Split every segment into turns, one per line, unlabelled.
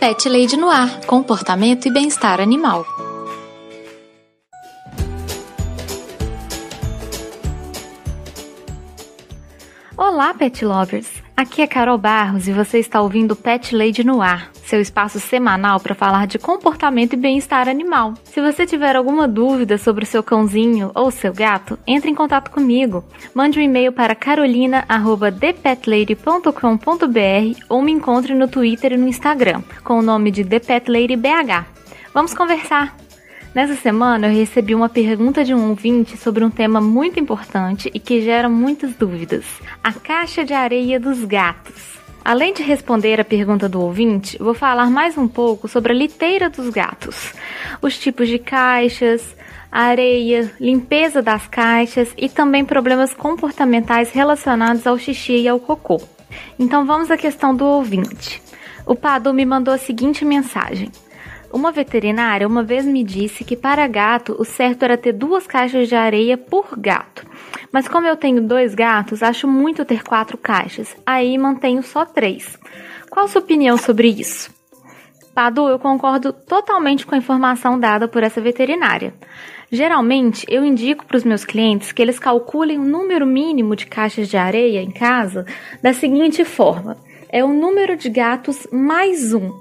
Pet Lady no Ar, comportamento e bem-estar animal.
Olá, Pet Lovers! Aqui é Carol Barros e você está ouvindo Pet Lady no Ar, seu espaço semanal para falar de comportamento e bem-estar animal. Se você tiver alguma dúvida sobre o seu cãozinho ou seu gato, entre em contato comigo. Mande um e-mail para carolina@thepetlady.com.br ou me encontre no Twitter e no Instagram, com o nome de ThePetLadyBH. Vamos conversar! Nessa semana eu recebi uma pergunta de um ouvinte sobre um tema muito importante e que gera muitas dúvidas: a caixa de areia dos gatos. Além de responder a pergunta do ouvinte, vou falar mais um pouco sobre a liteira dos gatos, os tipos de caixas, a areia, limpeza das caixas e também problemas comportamentais relacionados ao xixi e ao cocô. Então vamos à questão do ouvinte. O Padu me mandou a seguinte mensagem: uma veterinária uma vez me disse que para gato o certo era ter 2 caixas de areia por gato. Mas como eu tenho 2 gatos, acho muito ter 4 caixas. Aí mantenho só 3. Qual a sua opinião sobre isso? Padu, eu concordo totalmente com a informação dada por essa veterinária. Geralmente, eu indico para os meus clientes que eles calculem o número mínimo de caixas de areia em casa da seguinte forma: é o número de gatos mais 1.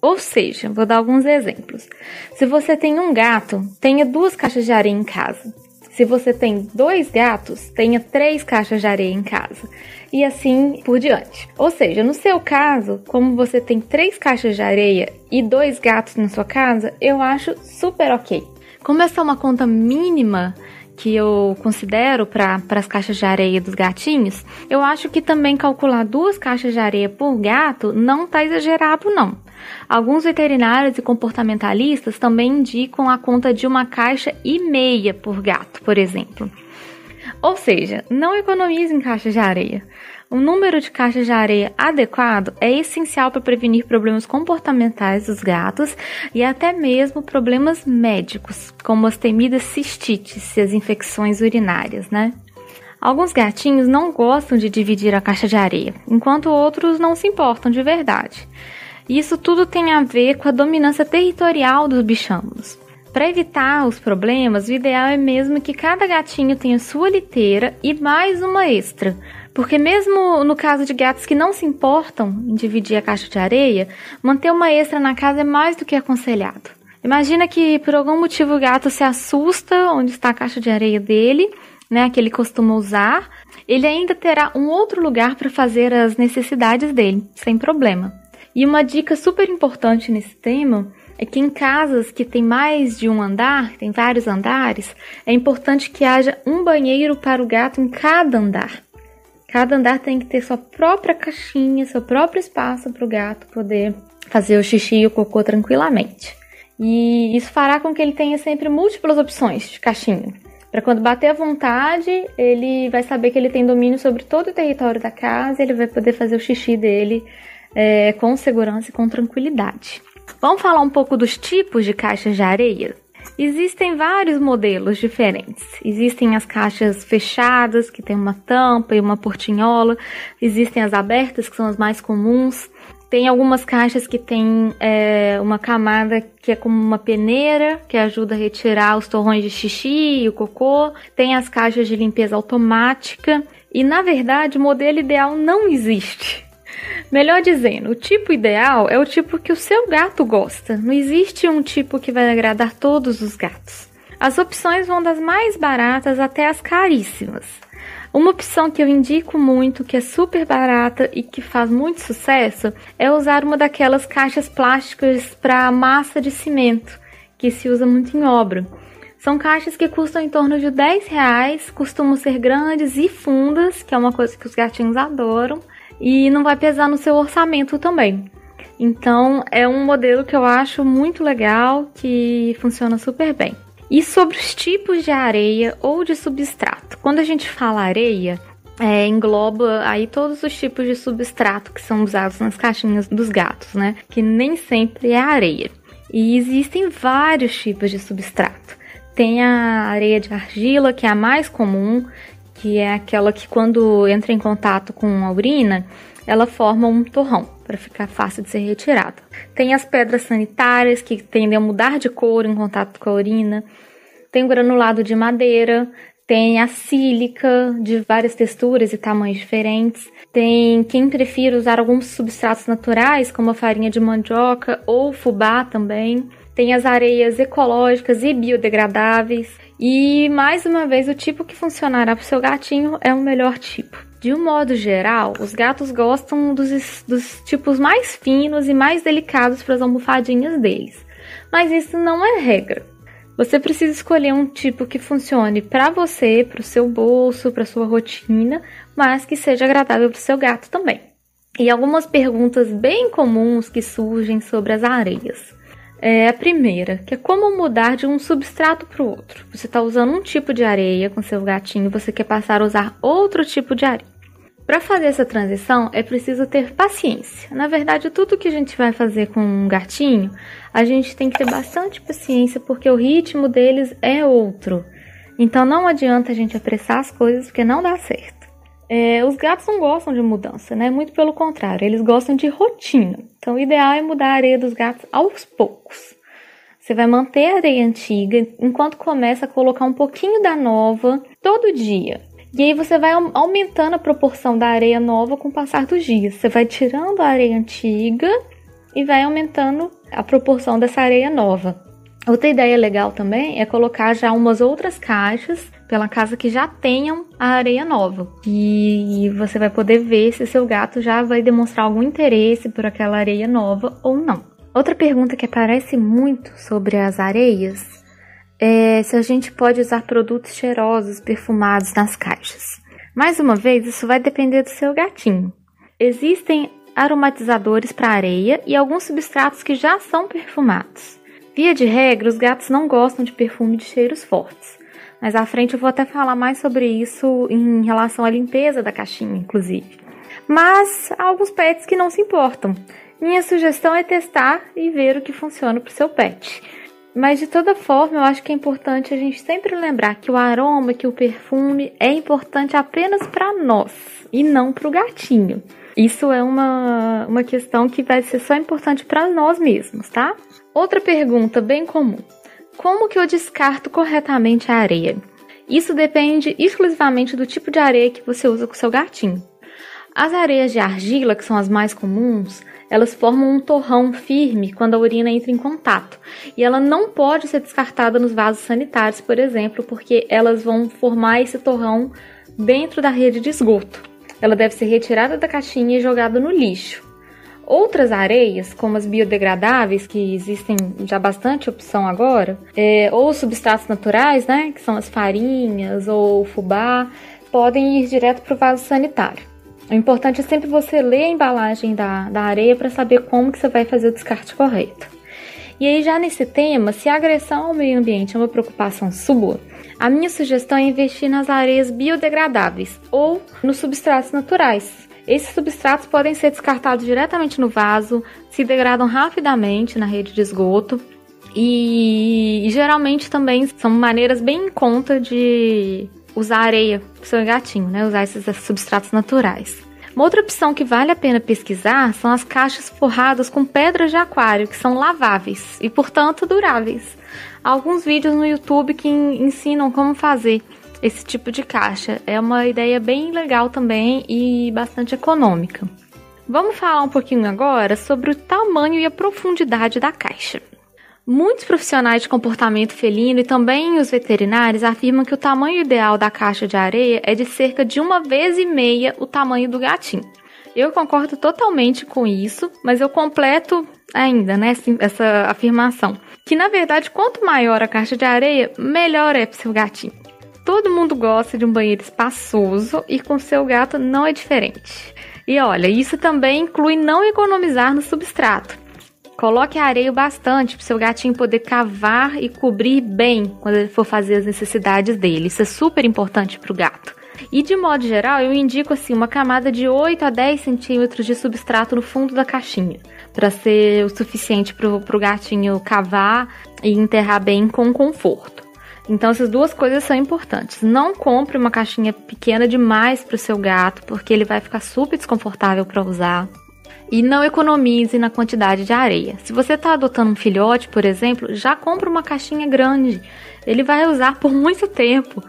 Ou seja, vou dar alguns exemplos. Se você tem um gato, tenha 2 caixas de areia em casa. Se você tem 2 gatos, tenha 3 caixas de areia em casa. E assim por diante. Ou seja, no seu caso, como você tem 3 caixas de areia e 2 gatos na sua casa, eu acho super ok. Como essa é uma conta mínima que eu considero para as caixas de areia dos gatinhos, eu acho que também calcular 2 caixas de areia por gato não está exagerado, não. Alguns veterinários e comportamentalistas também indicam a conta de 1,5 caixa por gato, por exemplo. Ou seja, não economize em caixas de areia. O número de caixas de areia adequado é essencial para prevenir problemas comportamentais dos gatos e até mesmo problemas médicos, como as temidas cistites e as infecções urinárias, né? Alguns gatinhos não gostam de dividir a caixa de areia, enquanto outros não se importam de verdade. E isso tudo tem a ver com a dominância territorial dos bichamos. Para evitar os problemas, o ideal é mesmo que cada gatinho tenha sua liteira e mais uma extra. Porque mesmo no caso de gatos que não se importam em dividir a caixa de areia, manter uma extra na casa é mais do que aconselhado. Imagina que por algum motivo o gato se assusta onde está a caixa de areia dele, né, que ele costuma usar. Ele ainda terá um outro lugar para fazer as necessidades dele, sem problema. E uma dica super importante nesse tema é que em casas que tem mais de um andar, tem vários andares, é importante que haja um banheiro para o gato em cada andar. Cada andar tem que ter sua própria caixinha, seu próprio espaço para o gato poder fazer o xixi e o cocô tranquilamente. E isso fará com que ele tenha sempre múltiplas opções de caixinha. Para quando bater à vontade, ele vai saber que ele tem domínio sobre todo o território da casa e ele vai poder fazer o xixi dele com segurança e com tranquilidade. Vamos falar um pouco dos tipos de caixas de areia? Existem vários modelos diferentes. Existem as caixas fechadas, que tem uma tampa e uma portinhola. Existem as abertas, que são as mais comuns. Tem algumas caixas que tem uma camada que é como uma peneira, que ajuda a retirar os torrões de xixi e o cocô. Tem as caixas de limpeza automática. E, na verdade, o modelo ideal não existe. Melhor dizendo, o tipo ideal é o tipo que o seu gato gosta. Não existe um tipo que vai agradar todos os gatos. As opções vão das mais baratas até as caríssimas. Uma opção que eu indico muito, que é super barata e que faz muito sucesso, é usar uma daquelas caixas plásticas para massa de cimento, que se usa muito em obra. São caixas que custam em torno de R$10, costumam ser grandes e fundas, que é uma coisa que os gatinhos adoram. E não vai pesar no seu orçamento também. Então, é um modelo que eu acho muito legal, que funciona super bem. E sobre os tipos de areia ou de substrato. Quando a gente fala areia, engloba aí todos os tipos de substrato que são usados nas caixinhas dos gatos, né? Que nem sempre é areia. E existem vários tipos de substrato. Tem a areia de argila, que é a mais comum. que é aquela que quando entra em contato com a urina, ela forma um torrão, para ficar fácil de ser retirada. Tem as pedras sanitárias, que tendem a mudar de cor em contato com a urina. Tem o granulado de madeira, tem a sílica de várias texturas e tamanhos diferentes. Tem quem prefira usar alguns substratos naturais, como a farinha de mandioca ou fubá também. Tem as areias ecológicas e biodegradáveis. E, mais uma vez, o tipo que funcionará para o seu gatinho é o melhor tipo. De um modo geral, os gatos gostam dos tipos mais finos e mais delicados para as almofadinhas deles. Mas isso não é regra. Você precisa escolher um tipo que funcione para você, para o seu bolso, para a sua rotina, mas que seja agradável para o seu gato também. E algumas perguntas bem comuns que surgem sobre as areias. A primeira, que é como mudar de um substrato para o outro. Você está usando um tipo de areia com seu gatinho, você quer passar a usar outro tipo de areia. Para fazer essa transição, é preciso ter paciência. Na verdade, tudo que a gente vai fazer com um gatinho, a gente tem que ter bastante paciência, porque o ritmo deles é outro. Então, não adianta a gente apressar as coisas, porque não dá certo. Os gatos não gostam de mudança, né? Muito pelo contrário, eles gostam de rotina. Então, o ideal é mudar a areia dos gatos aos poucos. Você vai manter a areia antiga, enquanto começa a colocar um pouquinho da nova todo dia. E aí você vai aumentando a proporção da areia nova com o passar dos dias. Você vai tirando a areia antiga e vai aumentando a proporção dessa areia nova. Outra ideia legal também é colocar já umas outras caixas pela casa que já tenham a areia nova. E você vai poder ver se seu gato já vai demonstrar algum interesse por aquela areia nova ou não. Outra pergunta que aparece muito sobre as areias é se a gente pode usar produtos cheirosos, perfumados nas caixas. Mais uma vez, isso vai depender do seu gatinho. Existem aromatizadores para areia e alguns substratos que já são perfumados. Via de regra, os gatos não gostam de perfume de cheiros fortes. Mas à frente eu vou até falar mais sobre isso em relação à limpeza da caixinha, inclusive. Mas há alguns pets que não se importam. Minha sugestão é testar e ver o que funciona para o seu pet. Mas de toda forma, eu acho que é importante a gente sempre lembrar que o aroma, que o perfume é importante apenas para nós e não para o gatinho. Isso é uma questão que vai ser só importante para nós mesmos, tá? Outra pergunta bem comum. Como que eu descarto corretamente a areia? Isso depende exclusivamente do tipo de areia que você usa com o seu gatinho. As areias de argila, que são as mais comuns, elas formam um torrão firme quando a urina entra em contato. E ela não pode ser descartada nos vasos sanitários, por exemplo, porque elas vão formar esse torrão dentro da rede de esgoto. Ela deve ser retirada da caixinha e jogada no lixo. Outras areias, como as biodegradáveis, que existem já bastante opção agora, ou substratos naturais, né, que são as farinhas ou o fubá, podem ir direto para o vaso sanitário. O importante é sempre você ler a embalagem da areia para saber como que você vai fazer o descarte correto. E aí, já nesse tema, se a agressão ao meio ambiente é uma preocupação sua, a minha sugestão é investir nas areias biodegradáveis ou nos substratos naturais. Esses substratos podem ser descartados diretamente no vaso, se degradam rapidamente na rede de esgoto e geralmente também são maneiras bem em conta de usar areia para o seu gatinho, né? Usar esses substratos naturais. Uma outra opção que vale a pena pesquisar são as caixas forradas com pedras de aquário, que são laváveis e, portanto, duráveis. Há alguns vídeos no YouTube que ensinam como fazer esse tipo de caixa. É uma ideia bem legal também e bastante econômica. Vamos falar um pouquinho agora sobre o tamanho e a profundidade da caixa. Muitos profissionais de comportamento felino e também os veterinários afirmam que o tamanho ideal da caixa de areia é de cerca de 1,5 vezes o tamanho do gatinho. Eu concordo totalmente com isso, mas eu completo ainda, né, essa afirmação. Que na verdade, quanto maior a caixa de areia, melhor é para o seu gatinho. Todo mundo gosta de um banheiro espaçoso e com seu gato não é diferente. E olha, isso também inclui não economizar no substrato. Coloque a areia bastante para o seu gatinho poder cavar e cobrir bem quando ele for fazer as necessidades dele. Isso é super importante para o gato. E de modo geral, eu indico assim, uma camada de 8 a 10 centímetros de substrato no fundo da caixinha, para ser o suficiente para o gatinho cavar e enterrar bem com conforto. Então essas duas coisas são importantes. Não compre uma caixinha pequena demais para o seu gato, porque ele vai ficar super desconfortável para usar. E não economize na quantidade de areia. Se você está adotando um filhote, por exemplo, já compra uma caixinha grande. Ele vai usar por muito tempo.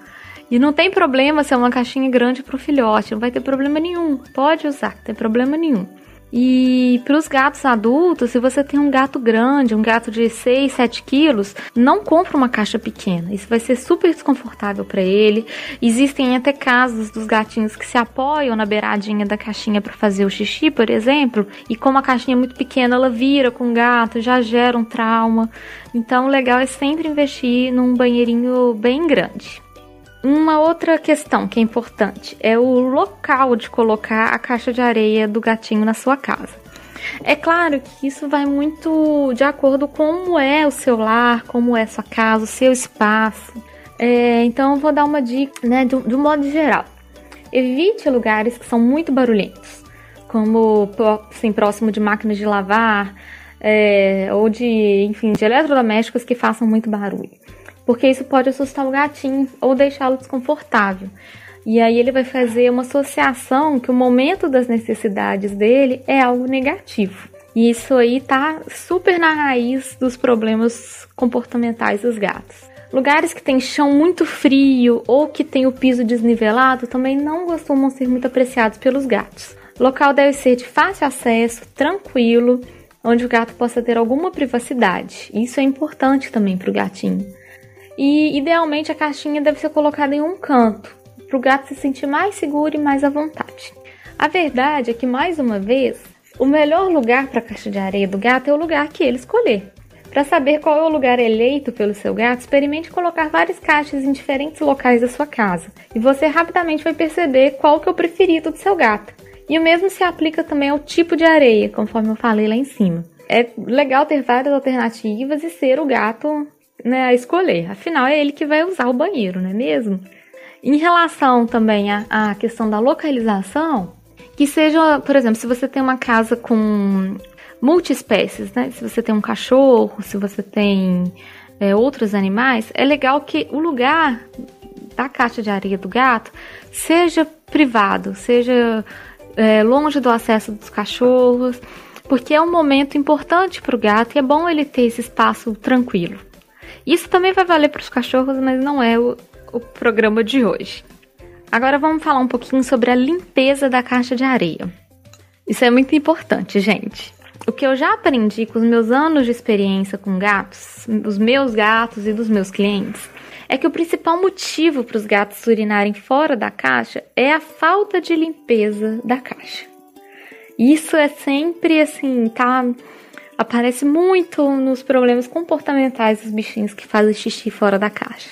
E não tem problema ser uma caixinha grande para o filhote, não vai ter problema nenhum. Pode usar, não tem problema nenhum. E para os gatos adultos, se você tem um gato grande, um gato de 6, 7 quilos, não compra uma caixa pequena. Isso vai ser super desconfortável para ele. Existem até casos dos gatinhos que se apoiam na beiradinha da caixinha para fazer o xixi, por exemplo, e como a caixinha é muito pequena, ela vira com o gato, já gera um trauma. Então o legal é sempre investir num banheirinho bem grande. Uma outra questão que é importante é o local de colocar a caixa de areia do gatinho na sua casa. É claro que isso vai muito de acordo com como é o seu lar, como é a sua casa, o seu espaço. Então eu vou dar uma dica, né, de um modo geral. Evite lugares que são muito barulhentos, como assim, próximo de máquinas de lavar, ou de eletrodomésticos que façam muito barulho. Porque isso pode assustar o gatinho ou deixá-lo desconfortável. E aí ele vai fazer uma associação que o momento das necessidades dele é algo negativo. E isso aí tá super na raiz dos problemas comportamentais dos gatos. Lugares que tem chão muito frio ou que tem o piso desnivelado também não costumam ser muito apreciados pelos gatos. O local deve ser de fácil acesso, tranquilo, onde o gato possa ter alguma privacidade. Isso é importante também para o gatinho. E, idealmente, a caixinha deve ser colocada em um canto, para o gato se sentir mais seguro e mais à vontade. A verdade é que, mais uma vez, o melhor lugar para a caixa de areia do gato é o lugar que ele escolher. Para saber qual é o lugar eleito pelo seu gato, experimente colocar várias caixas em diferentes locais da sua casa. E você rapidamente vai perceber qual que é o preferido do seu gato. E o mesmo se aplica também ao tipo de areia, conforme eu falei lá em cima. É legal ter várias alternativas e ser o gato, né, a escolher. Afinal, é ele que vai usar o banheiro, não é mesmo? Em relação também à questão da localização, que seja, por exemplo, se você tem uma casa com multiespécies, né? Se você tem um cachorro, se você tem outros animais, é legal que o lugar da caixa de areia do gato seja privado, seja longe do acesso dos cachorros, porque é um momento importante para o gato e é bom ele ter esse espaço tranquilo. Isso também vai valer para os cachorros, mas não é o programa de hoje. Agora vamos falar um pouquinho sobre a limpeza da caixa de areia. Isso é muito importante, gente. O que eu já aprendi com os meus anos de experiência com gatos, os meus gatos e dos meus clientes, é que o principal motivo para os gatos urinarem fora da caixa é a falta de limpeza da caixa. Isso é sempre assim, aparece muito nos problemas comportamentais dos bichinhos que fazem xixi fora da caixa.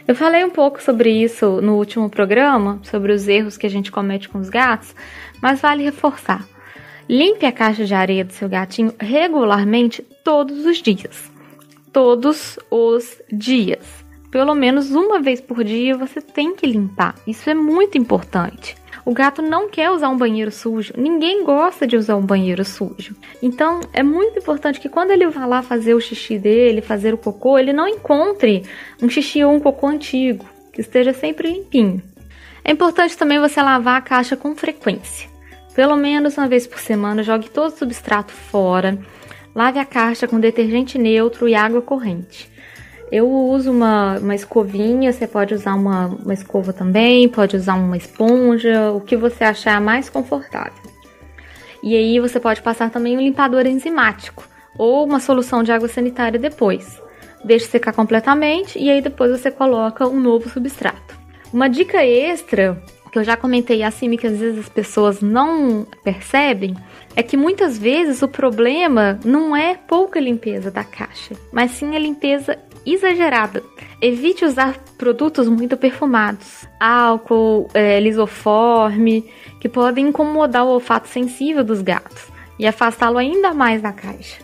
Eu falei um pouco sobre isso no último programa, sobre os erros que a gente comete com os gatos, mas vale reforçar. Limpe a caixa de areia do seu gatinho regularmente todos os dias. Todos os dias. Pelo menos uma vez por dia você tem que limpar. Isso é muito importante. O gato não quer usar um banheiro sujo. Ninguém gosta de usar um banheiro sujo. Então, é muito importante que quando ele vá lá fazer o xixi dele, fazer o cocô, ele não encontre um xixi ou um cocô antigo, que esteja sempre limpinho. É importante também você lavar a caixa com frequência. Pelo menos uma vez por semana, jogue todo o substrato fora. Lave a caixa com detergente neutro e água corrente. Eu uso uma escovinha, você pode usar uma escova também, pode usar uma esponja, o que você achar mais confortável. E aí você pode passar também um limpador enzimático ou uma solução de água sanitária depois. Deixe secar completamente e aí depois você coloca um novo substrato. Uma dica extra, que eu já comentei acima, que às vezes as pessoas não percebem, é que muitas vezes o problema não é pouca limpeza da caixa, mas sim a limpeza exagerada. Evite usar produtos muito perfumados, álcool, lisoforme, que podem incomodar o olfato sensível dos gatos e afastá-lo ainda mais da caixa.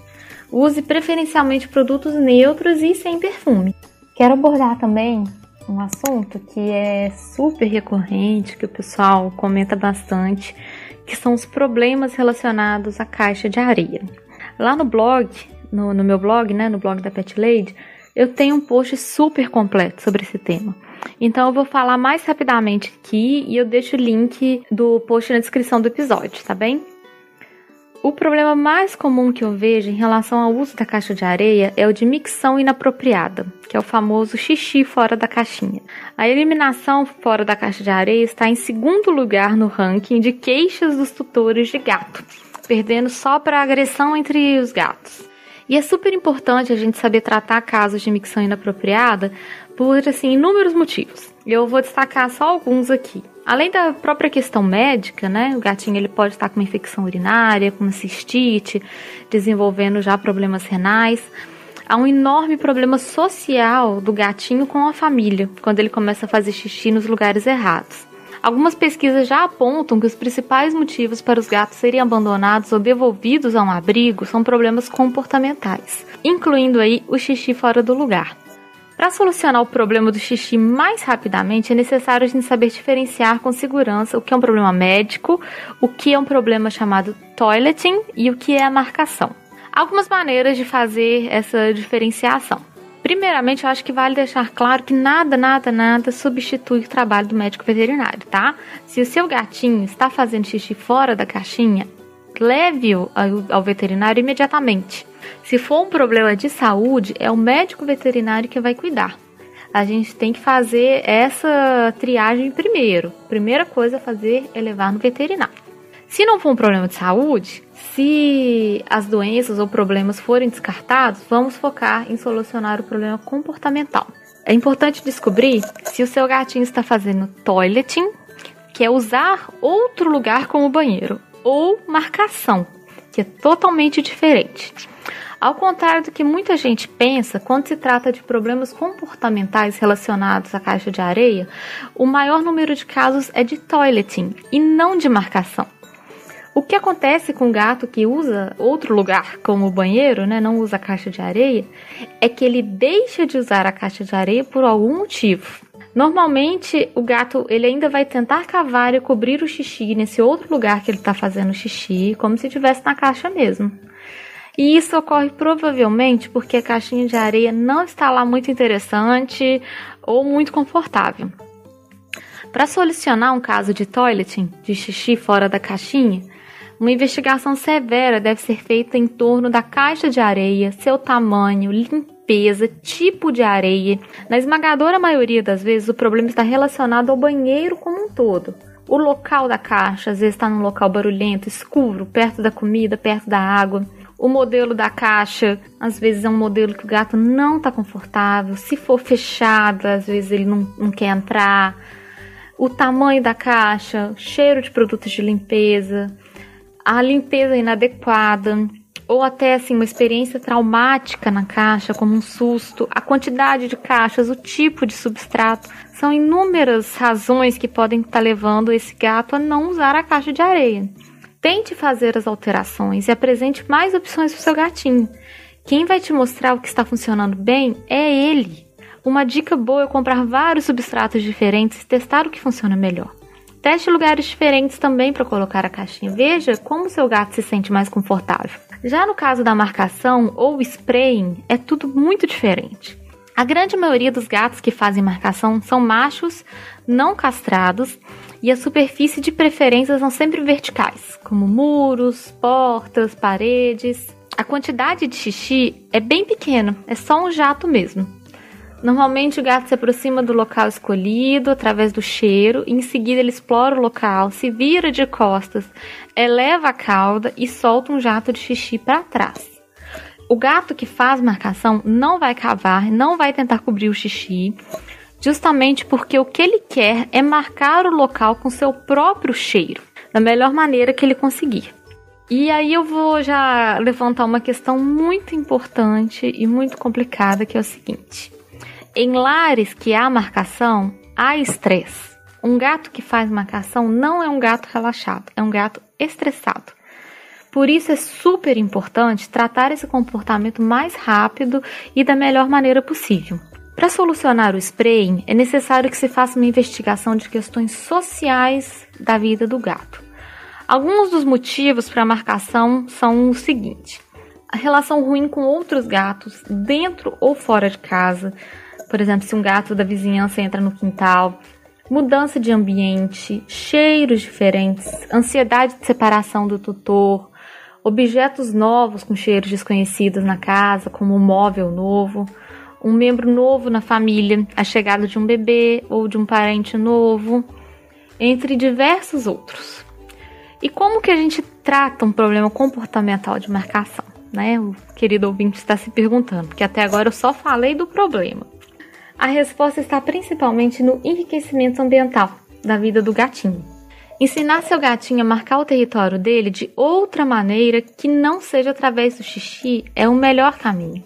Use preferencialmente produtos neutros e sem perfume. Quero abordar também um assunto que é super recorrente, que o pessoal comenta bastante, que são os problemas relacionados à caixa de areia. Lá no blog, no meu blog, né, no blog da Pet Lady, eu tenho um post super completo sobre esse tema. Então eu vou falar mais rapidamente aqui e eu deixo o link do post na descrição do episódio, tá bem? O problema mais comum que eu vejo em relação ao uso da caixa de areia é o de micção inapropriada, que é o famoso xixi fora da caixinha. A eliminação fora da caixa de areia está em segundo lugar no ranking de queixas dos tutores de gato, perdendo só para agressão entre os gatos. E é super importante a gente saber tratar casos de micção inapropriada por, inúmeros motivos. Eu vou destacar só alguns aqui. Além da própria questão médica, né? O gatinho ele pode estar com uma infecção urinária, com uma cistite, desenvolvendo já problemas renais. Há um enorme problema social do gatinho com a família, quando ele começa a fazer xixi nos lugares errados. Algumas pesquisas já apontam que os principais motivos para os gatos serem abandonados ou devolvidos a um abrigo são problemas comportamentais, incluindo aí o xixi fora do lugar. Para solucionar o problema do xixi mais rapidamente, é necessário a gente saber diferenciar com segurança o que é um problema médico, o que é um problema chamado toileting e o que é a marcação. Há algumas maneiras de fazer essa diferenciação. Primeiramente, eu acho que vale deixar claro que nada substitui o trabalho do médico veterinário, tá? Se o seu gatinho está fazendo xixi fora da caixinha, leve-o ao veterinário imediatamente. Se for um problema de saúde, é o médico veterinário que vai cuidar. A gente tem que fazer essa triagem primeiro. Primeira coisa a fazer é levar no veterinário. Se não for um problema de saúde, se as doenças ou problemas forem descartados, vamos focar em solucionar o problema comportamental. É importante descobrir se o seu gatinho está fazendo toileting, que é usar outro lugar como banheiro, ou marcação, que é totalmente diferente. Ao contrário do que muita gente pensa, quando se trata de problemas comportamentais relacionados à caixa de areia, o maior número de casos é de toileting e não de marcação. O que acontece com o gato que usa outro lugar como o banheiro, né, não usa a caixa de areia, é que ele deixa de usar a caixa de areia por algum motivo. Normalmente, o gato ele ainda vai tentar cavar e cobrir o xixi nesse outro lugar que ele está fazendo xixi, como se estivesse na caixa mesmo. E isso ocorre provavelmente porque a caixinha de areia não está lá muito interessante ou muito confortável. Para solucionar um caso de toileting, de xixi fora da caixinha, uma investigação severa deve ser feita em torno da caixa de areia, seu tamanho, limpeza, tipo de areia. Na esmagadora maioria das vezes, o problema está relacionado ao banheiro como um todo. O local da caixa, às vezes está num local barulhento, escuro, perto da comida, perto da água. O modelo da caixa, às vezes é um modelo que o gato não está confortável. Se for fechado, às vezes ele não quer entrar. O tamanho da caixa, cheiro de produtos de limpeza, a limpeza inadequada, ou até uma experiência traumática na caixa, como um susto, a quantidade de caixas, o tipo de substrato. São inúmeras razões que podem estar levando esse gato a não usar a caixa de areia. Tente fazer as alterações e apresente mais opções para o seu gatinho. Quem vai te mostrar o que está funcionando bem é ele. Uma dica boa é comprar vários substratos diferentes e testar o que funciona melhor. Teste lugares diferentes também para colocar a caixinha. Veja como o seu gato se sente mais confortável. Já no caso da marcação ou spraying, é tudo muito diferente. A grande maioria dos gatos que fazem marcação são machos não castrados e a superfície de preferência são sempre verticais, como muros, portas, paredes. A quantidade de xixi é bem pequena, é só um jato mesmo. Normalmente o gato se aproxima do local escolhido através do cheiro e em seguida ele explora o local, se vira de costas, eleva a cauda e solta um jato de xixi para trás. O gato que faz marcação não vai cavar, não vai tentar cobrir o xixi, justamente porque o que ele quer é marcar o local com seu próprio cheiro, da melhor maneira que ele conseguir. E aí eu vou já levantar uma questão muito importante e muito complicada, que é o seguinte. Em lares que há marcação, há estresse. Um gato que faz marcação não é um gato relaxado, é um gato estressado. Por isso é super importante tratar esse comportamento mais rápido e da melhor maneira possível. Para solucionar o spraying, é necessário que se faça uma investigação de questões sociais da vida do gato. Alguns dos motivos para a marcação são o seguinte. A relação ruim com outros gatos, dentro ou fora de casa. Por exemplo, se um gato da vizinhança entra no quintal. Mudança de ambiente, cheiros diferentes, ansiedade de separação do tutor, objetos novos com cheiros desconhecidos na casa, como um móvel novo, um membro novo na família, a chegada de um bebê ou de um parente novo, entre diversos outros. E como que a gente trata um problema comportamental de marcação, né? O querido ouvinte está se perguntando, porque até agora eu só falei do problema. A resposta está principalmente no enriquecimento ambiental da vida do gatinho. Ensinar seu gatinho a marcar o território dele de outra maneira que não seja através do xixi é o melhor caminho.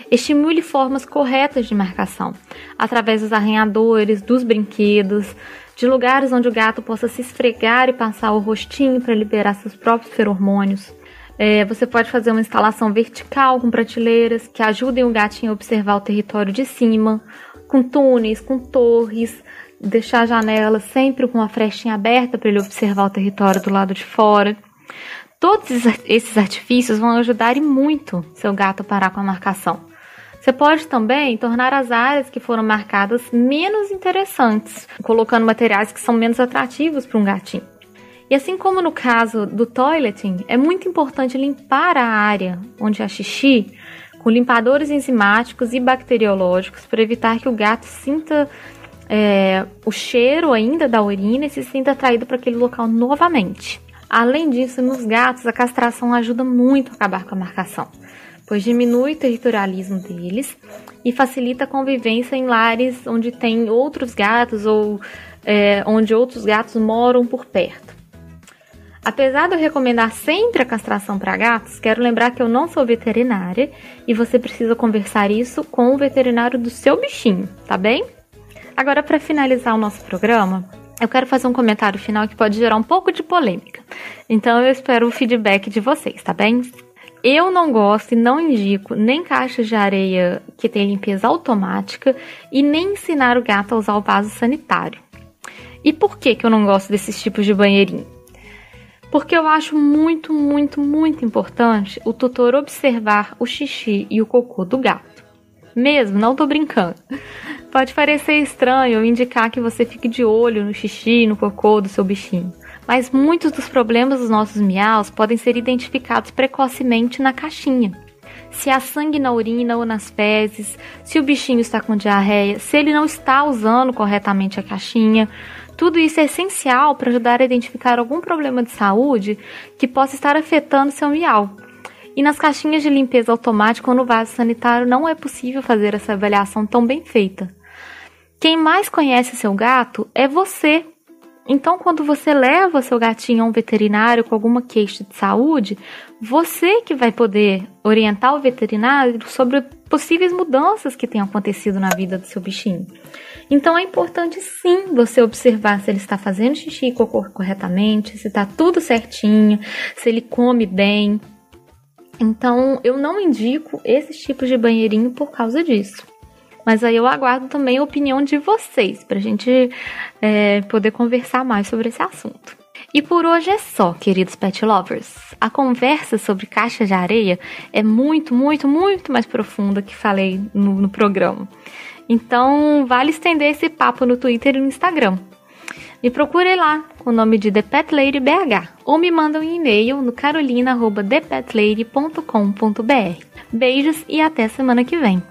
Estimule formas corretas de marcação, através dos arranhadores, dos brinquedos, de lugares onde o gato possa se esfregar e passar o rostinho para liberar seus próprios feromônios. Você pode fazer uma instalação vertical com prateleiras que ajudem o gatinho a observar o território de cima, com túneis, com torres, deixar a janela sempre com uma frestinha aberta para ele observar o território do lado de fora. Todos esses artifícios vão ajudar e muito seu gato a parar com a marcação. Você pode também tornar as áreas que foram marcadas menos interessantes, colocando materiais que são menos atrativos para um gatinho. E assim como no caso do toileting, é muito importante limpar a área onde há xixi com limpadores enzimáticos e bacteriológicos para evitar que o gato sinta o cheiro ainda da urina e se sinta atraído para aquele local novamente. Além disso, nos gatos, a castração ajuda muito a acabar com a marcação, pois diminui o territorialismo deles e facilita a convivência em lares onde tem outros gatos ou onde outros gatos moram por perto. Apesar de eu recomendar sempre a castração para gatos, quero lembrar que eu não sou veterinária e você precisa conversar isso com o veterinário do seu bichinho, tá bem? Agora, para finalizar o nosso programa, eu quero fazer um comentário final que pode gerar um pouco de polêmica. Então eu espero o feedback de vocês, tá bem? Eu não gosto e não indico nem caixas de areia que tem limpeza automática e nem ensinar o gato a usar o vaso sanitário. E por que eu não gosto desses tipos de banheirinho? Porque eu acho muito, muito, muito importante o tutor observar o xixi e o cocô do gato. Mesmo, não tô brincando. Pode parecer estranho eu indicar que você fique de olho no xixi e no cocô do seu bichinho, mas muitos dos problemas dos nossos miaus podem ser identificados precocemente na caixinha. Se há sangue na urina ou nas fezes, se o bichinho está com diarreia, se ele não está usando corretamente a caixinha, tudo isso é essencial para ajudar a identificar algum problema de saúde que possa estar afetando seu miau. E nas caixinhas de limpeza automática ou no vaso sanitário não é possível fazer essa avaliação tão bem feita. Quem mais conhece seu gato é você. Então, quando você leva seu gatinho a um veterinário com alguma queixa de saúde, você que vai poder orientar o veterinário sobre possíveis mudanças que tenham acontecido na vida do seu bichinho. Então, é importante sim você observar se ele está fazendo xixi e cocô corretamente, se está tudo certinho, se ele come bem. Então, eu não indico esses tipos de banheirinho por causa disso. Mas aí eu aguardo também a opinião de vocês, pra gente poder conversar mais sobre esse assunto. E por hoje é só, queridos pet lovers. A conversa sobre caixa de areia é muito, muito, muito mais profunda que falei no programa. Então, vale estender esse papo no Twitter e no Instagram. Me procure lá com o nome de The Pet Lady BH ou me manda um e-mail no carolina@thepetlady.com.br. Beijos e até semana que vem.